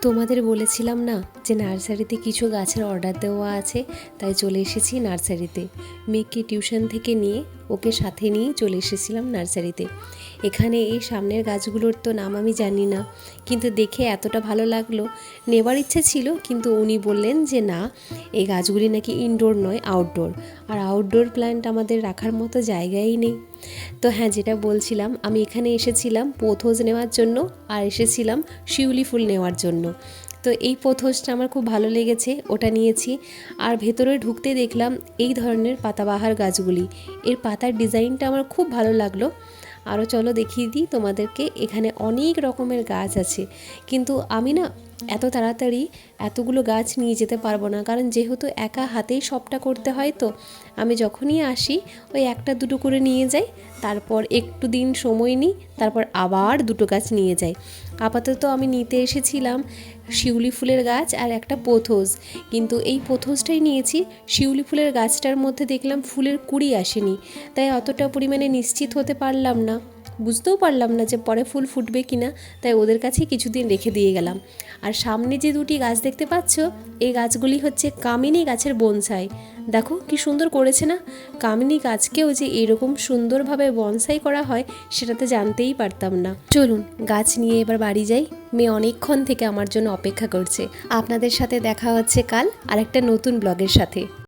তোমাদের বলেছিলাম না যে নার্সারিতে কিছু গাছের অর্ডার দেওয়া আছে, তাই চলে এসেছি নার্সারিতে। মেয়েকে টিউশন থেকে নিয়ে ওকে সাথে নিয়েই চলে এসেছিলাম নার্সারিতে। এখানে এই সামনের গাছগুলোর তো নাম আমি জানি না, কিন্তু দেখে এতটা ভালো লাগলো, নেবার ইচ্ছে ছিল, কিন্তু উনি বললেন যে না, এই গাছগুলি নাকি ইনডোর নয়, আউটডোর, আর আউটডোর প্ল্যান্ট আমাদের রাখার মতো জায়গাই নেই। তো হ্যাঁ, যেটা বলছিলাম, আমি এখানে এসেছিলাম পোথোস নেওয়ার জন্য আর এসেছিলাম শিউলি ফুল নেওয়ার জন্য। তো এই পোথোসটা আমার খুব ভালো লেগেছে, ওটা নিয়েছি। আর ভেতরে ঢুকতে দেখলাম এই ধরনের পাতাবাহার গাছগুলি, এর পাতার ডিজাইনটা আমার খুব ভালো লাগলো। আরও চলো দেখিয়ে দিই তোমাদেরকে, এখানে অনেক রকমের গাছ আছে, কিন্তু আমি না এত তাড়াতাড়ি এতগুলো গাছ নিয়ে যেতে পারবো না, কারণ যেহেতু একা হাতেই সবটা করতে হয়, তো আমি যখনই আসি ওই একটা দুটো করে নিয়ে যাই, তারপর একটু দিন সময় নিই, তারপর আবার দুটো গাছ নিয়ে যাই। আপাতত আমি নিতে এসেছিলাম শিউলি ফুলের গাছ আর একটা পোথোস, কিন্তু এই পোথোসটাই নিয়েছি। শিউলি ফুলের গাছটার মধ্যে দেখলাম ফুলের কুঁড়ি আসেনি, তাই অতটা পরিমাণে নিশ্চিত হতে পারলাম না, বুঝতেও পারলাম না যে পরে ফুল ফুটবে কিনা, তাই ওদের কাছে কিছুদিন রেখে দিয়ে গেলাম। আর সামনে যে দুটি গাছ দেখতে পাচ্ছ, এই গাছগুলি হচ্ছে কামিনী গাছের বনসাই। দেখো কি সুন্দর করেছে না, কামিনী গাছকেও যে এরকম সুন্দরভাবে বনসাই করা হয় সেটা তো জানতেই পারতাম না। চলুন গাছ নিয়ে এবার বাড়ি যাই, মেয়ে অনেকক্ষণ থেকে আমার জন্য অপেক্ষা করছে। আপনাদের সাথে দেখা হচ্ছে কাল আরেকটা নতুন ব্লগের সাথে।